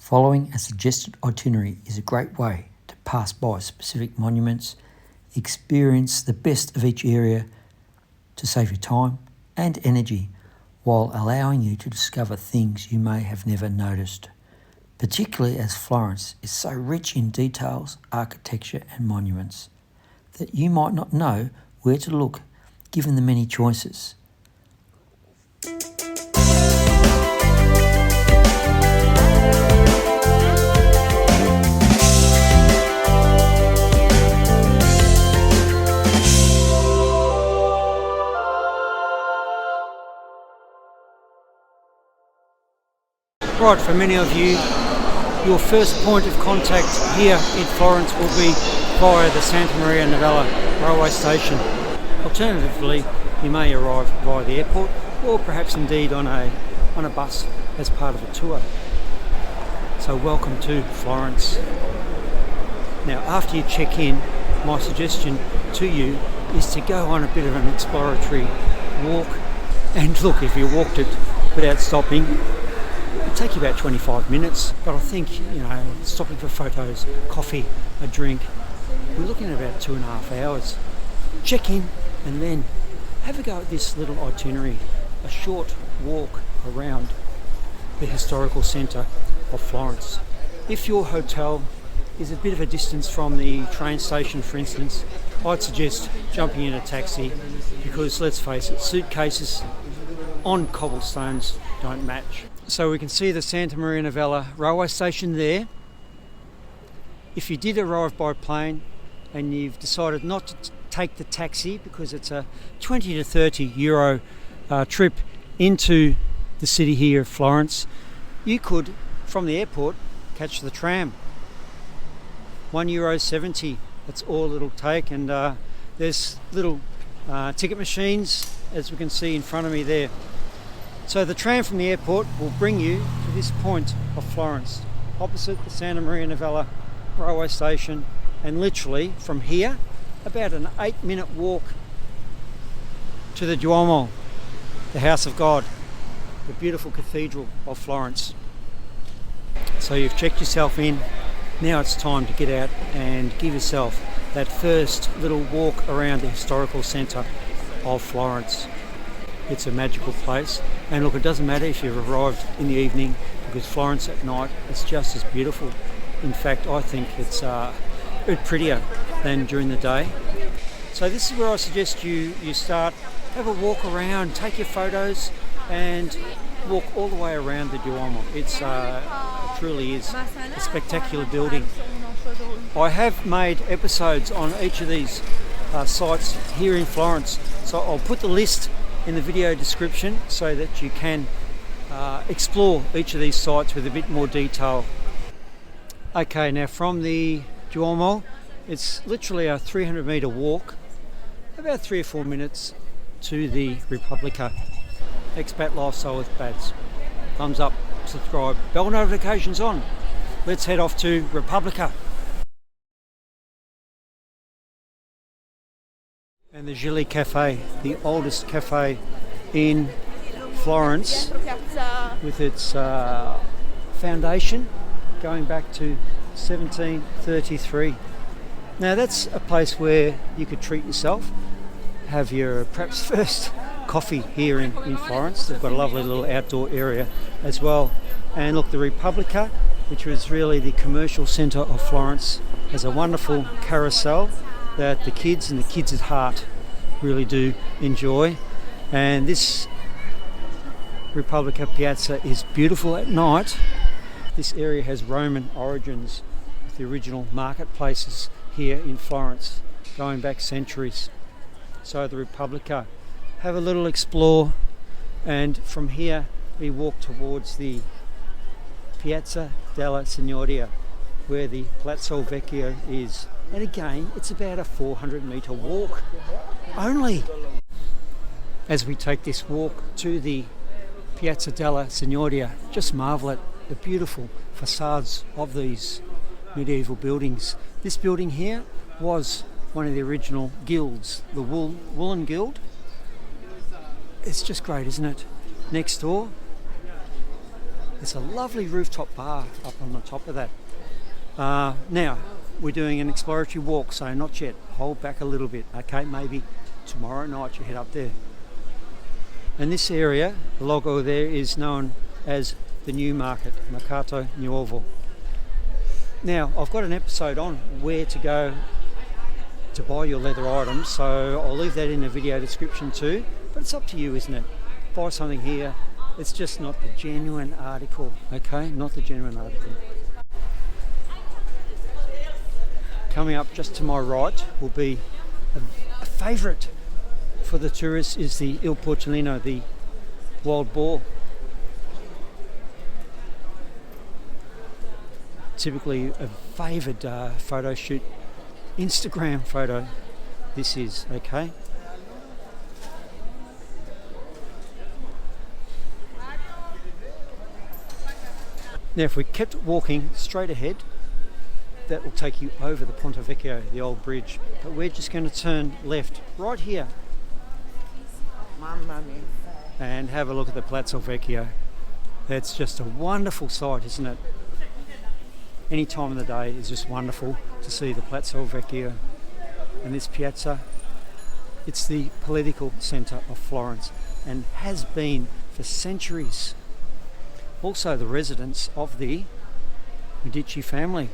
Following a suggested itinerary is a great way to pass by specific monuments, experience the best of each area to save you time and energy while allowing you to discover things you may have never noticed, particularly as Florence is so rich in details, architecture and monuments that you might not know where to look given the many choices. Right, for many of you, your first point of contact here in Florence will be via the Santa Maria Novella railway station. Alternatively, you may arrive via the airport or perhaps indeed on a bus as part of a tour. So welcome to Florence. Now after you check in, my suggestion to you is to go on a bit of an exploratory walk. And look, if you walked it without stopping, it'll take you about 25 minutes, but I think, stopping for photos, coffee, a drink, we're looking at about 2.5 hours. Check in and then have a go at this little itinerary, a short walk around the historical centre of Florence. If your hotel is a bit of a distance from the train station, for instance, I'd suggest jumping in a taxi because, let's face it, suitcases on cobblestones don't match. So we can see the Santa Maria Novella railway station there. If you did arrive by plane and you've decided not to take the taxi because it's a 20 to 30 euro trip into the city here of Florence, you could, from the airport, catch the tram. €1.70, that's all it'll take, and there's little ticket machines, as we can see in front of me there. So the tram from the airport will bring you to this point of Florence, opposite the Santa Maria Novella railway station, and literally from here, about an 8-minute walk to the Duomo, the House of God, the beautiful cathedral of Florence. So you've checked yourself in, now it's time to get out and give yourself that first little walk around the historical centre of Florence. It's a magical place, and look, it doesn't matter if you've arrived in the evening because Florence at night is just as beautiful. In fact, I think it's a bit prettier than during the day. So this is where I suggest you start. Have a walk around, take your photos and walk all the way around the Duomo. It truly is a spectacular building. I have made episodes on each of these sites here in Florence, so I'll put the list in the video description so that you can explore each of these sites with a bit more detail. Okay, now from the Duomo, it's literally a 300-metre walk, about 3 or 4 minutes to the Republica. Expat Lifestyle with Bads. Thumbs up, subscribe, bell notifications on. Let's head off to Republica. And the Jewellery Cafe, the oldest cafe in Florence, with its foundation going back to 1733. Now that's a place where you could treat yourself, have your perhaps first coffee here in Florence. They've got a lovely little outdoor area as well. And look, the Republica, which was really the commercial centre of Florence, has a wonderful carousel that the kids and the kids at heart really do enjoy. And this Republica Piazza is beautiful at night. This area has Roman origins, with the original marketplaces here in Florence going back centuries. So the Republica, have a little explore, and from here we walk towards the Piazza della Signoria, where the Palazzo Vecchio is. And again, it's about a 400-metre walk only. As we take this walk to the Piazza della Signoria, just marvel at the beautiful facades of these medieval buildings. This building here was one of the original guilds, the Woolen Guild. It's just great, isn't it? Next door, It's a lovely rooftop bar up on the top of that. Now, we're doing an exploratory walk, so not yet. Hold back a little bit, okay? Maybe tomorrow night you head up there. And this area, the logo there, is known as the New Market, Mercato Nuovo. Now, I've got an episode on where to go to buy your leather items, so I'll leave that in the video description too. But it's up to you, isn't it? Buy something here. It's just not the genuine article, okay? Not the genuine article. Coming up just to my right will be a favourite for the tourists is the Il Porcellino, the wild boar. Typically a favoured photo shoot, Instagram photo this is, okay? Now if we kept walking straight ahead, that will take you over the Ponte Vecchio, the old bridge. But we're just going to turn left right here and have a look at the Palazzo Vecchio. That's just a wonderful sight, isn't it? Any time of the day is just wonderful to see the Palazzo Vecchio and this piazza. It's the political centre of Florence and has been for centuries. Also the residence of the Medici family.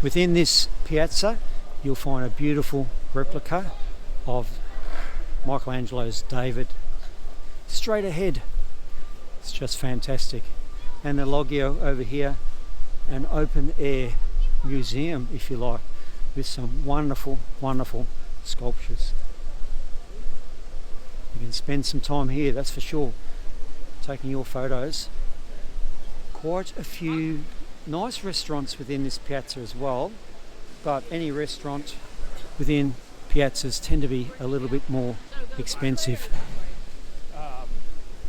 Within this piazza you'll find a beautiful replica of Michelangelo's David. Straight ahead, it's just fantastic. And the Loggia over here, an open air museum if you like, with some wonderful, wonderful sculptures. You can spend some time here, that's for sure, taking your photos. Quite a few nice restaurants within this piazza as well, but any restaurant within piazzas tend to be a little bit more expensive.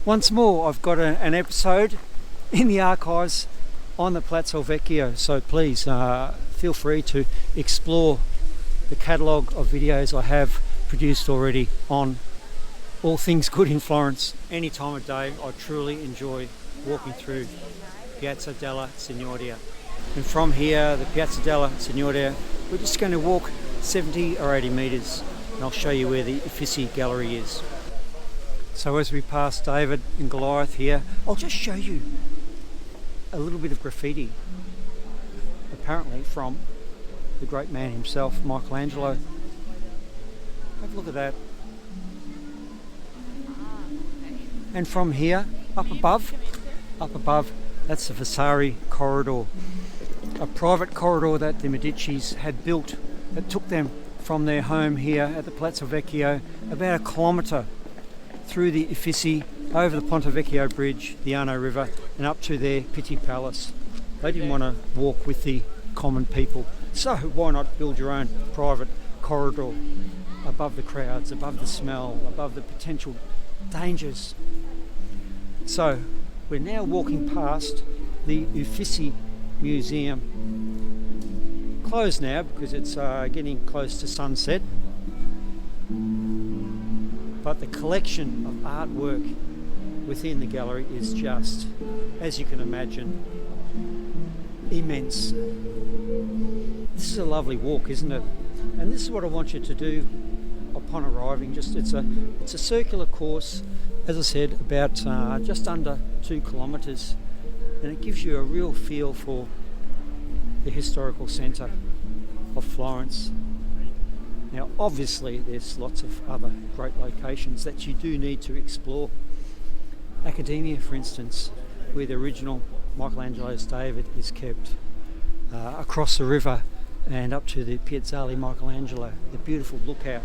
Once more, I've got an episode in the archives on the Palazzo Vecchio, so please feel free to explore the catalogue of videos I have produced already on all things good in Florence. Any time of day, I truly enjoy walking through Piazza della Signoria. And from here, the Piazza della Signoria, we're just going to walk 70 or 80 metres and I'll show you where the Uffizi Gallery is. So as we pass David and Goliath here, I'll just show you a little bit of graffiti, apparently from the great man himself, Michelangelo. Have a look at that. And from here, up above, that's the Vasari corridor, a private corridor that the Medicis had built that took them from their home here at the Palazzo Vecchio about a kilometre through the Uffizi, over the Ponte Vecchio bridge, the Arno river, and up to their Pitti Palace. They didn't want to walk with the common people, so why not build your own private corridor above the crowds, above the smell, above the potential dangers. So we're now walking past the Uffizi Museum. Closed now because it's getting close to sunset. But the collection of artwork within the gallery is just, as you can imagine, immense. This is a lovely walk, isn't it? And this is what I want you to do upon arriving. It's a circular course, as I said, about just under 2 kilometres, and it gives you a real feel for the historical centre of Florence. Now obviously there's lots of other great locations that you do need to explore. Academia, for instance, where the original Michelangelo's David is kept, across the river and up to the Piazzale Michelangelo, the beautiful lookout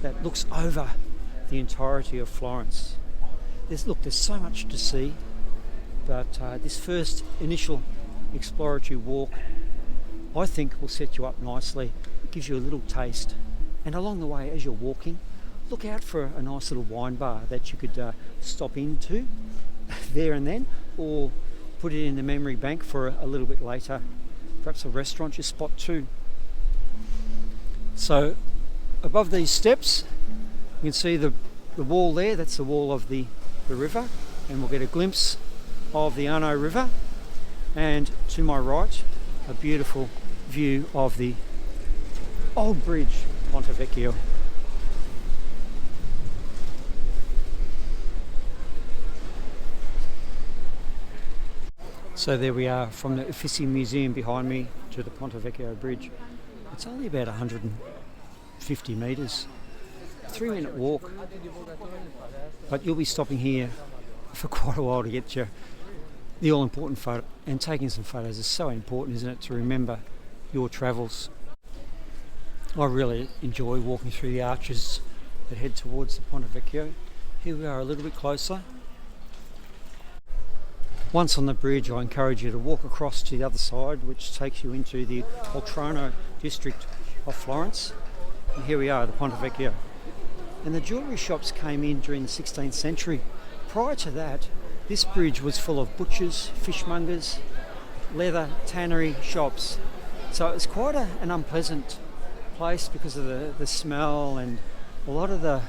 that looks over the entirety of Florence. There's so much to see, but this first initial exploratory walk I think will set you up nicely. It gives you a little taste, and along the way as you're walking, look out for a nice little wine bar that you could stop into there and then, or put it in the memory bank for a little bit later. Perhaps a restaurant you spot too. So above these steps you can see the wall there, that's the wall of the river, and we'll get a glimpse of the Arno River, and to my right, a beautiful view of the old bridge, Ponte Vecchio. So there we are, from the Uffizi Museum behind me to the Ponte Vecchio Bridge. It's only about 150 metres, 3-minute walk, but you'll be stopping here for quite a while to get the all-important photo, and taking some photos is so important, isn't it, to remember your travels. I really enjoy walking through the arches that head towards the Ponte Vecchio. Here we are a little bit closer. Once on the bridge, I encourage you to walk across to the other side, which takes you into the Oltrarno district of Florence. And here we are, the Ponte Vecchio. And the jewellery shops came in during the 16th century. Prior to that, this bridge was full of butchers, fishmongers, leather, tannery shops. So it was quite an unpleasant place because of the smell, and a lot of the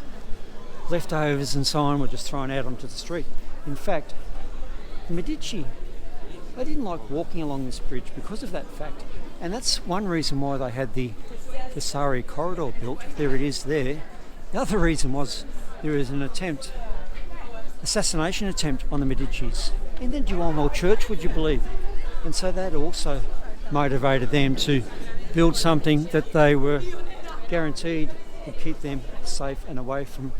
leftovers and so on were just thrown out onto the street. In fact, the Medici, they didn't like walking along this bridge because of that fact, and that's one reason why they had the Vasari corridor built. There it is there. The other reason was there was an assassination attempt on the Medicis in the Duomo church, would you believe? And so that also motivated them to build something that they were guaranteed would keep them safe and away from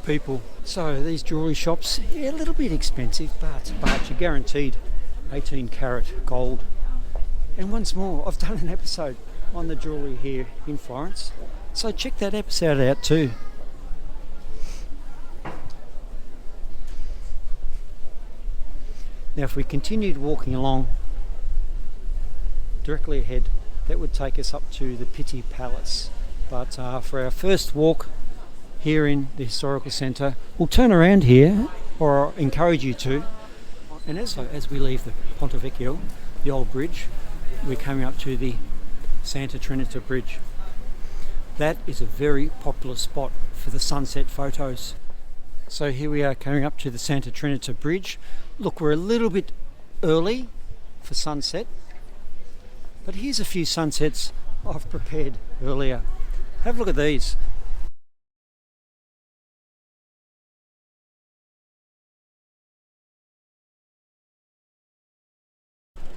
people. So these jewellery shops, a little bit expensive, but you're guaranteed 18 karat gold. And once more, I've done an episode on the jewellery here in Florence, so check that episode out too. Now if we continued walking along directly ahead, that would take us up to the Pitti Palace. But for our first walk here in the historical centre, we'll turn around here, or I encourage you to, and as we leave the Ponte Vecchio, the old bridge, we're coming up to the Santa Trinita Bridge. That is a very popular spot for the sunset photos. So here we are coming up to the Santa Trinita Bridge. Look, we're a little bit early for sunset, but here's a few sunsets I've prepared earlier. Have a look at these.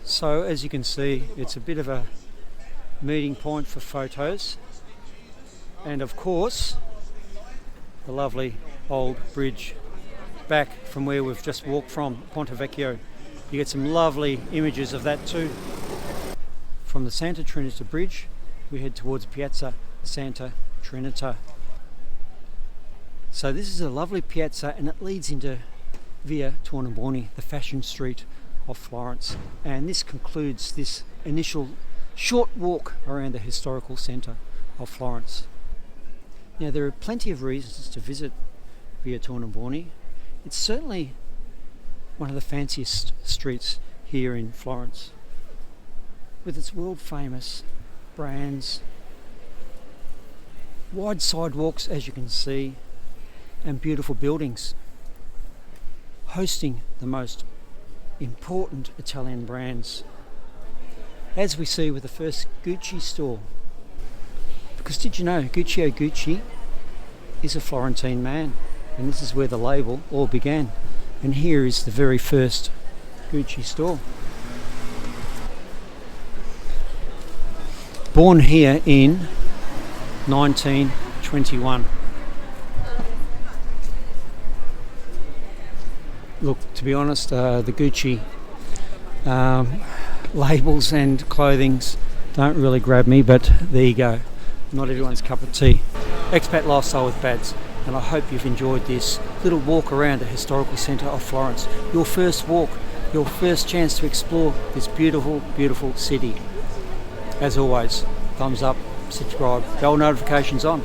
So as you can see, it's a bit of a meeting point for photos, and of course the lovely old bridge back from where we've just walked from, Ponte Vecchio. You get some lovely images of that too. From the Santa Trinita Bridge we head towards Piazza Santa Trinita. So this is a lovely piazza, and it leads into Via Tornabuoni, the fashion street of Florence, and this concludes this initial short walk around the historical centre of Florence. Now there are plenty of reasons to visit Via Tornabuoni. It's certainly one of the fanciest streets here in Florence, with its world famous brands, wide sidewalks as you can see, and beautiful buildings, hosting the most important Italian brands, as we see with the first Gucci store. Because did you know Gucci is a Florentine man, and this is where the label all began. And here is the very first Gucci store. Born here in 1921. Look, to be honest, the Gucci labels and clothings don't really grab me, but there you go. Not everyone's cup of tea. Expat Lifestyle with Bads, and I hope you've enjoyed this little walk around the historical centre of Florence. Your first walk, your first chance to explore this beautiful, beautiful city. As always, thumbs up, subscribe, bell notifications on.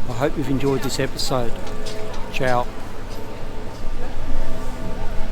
I hope you've enjoyed this episode. Ciao.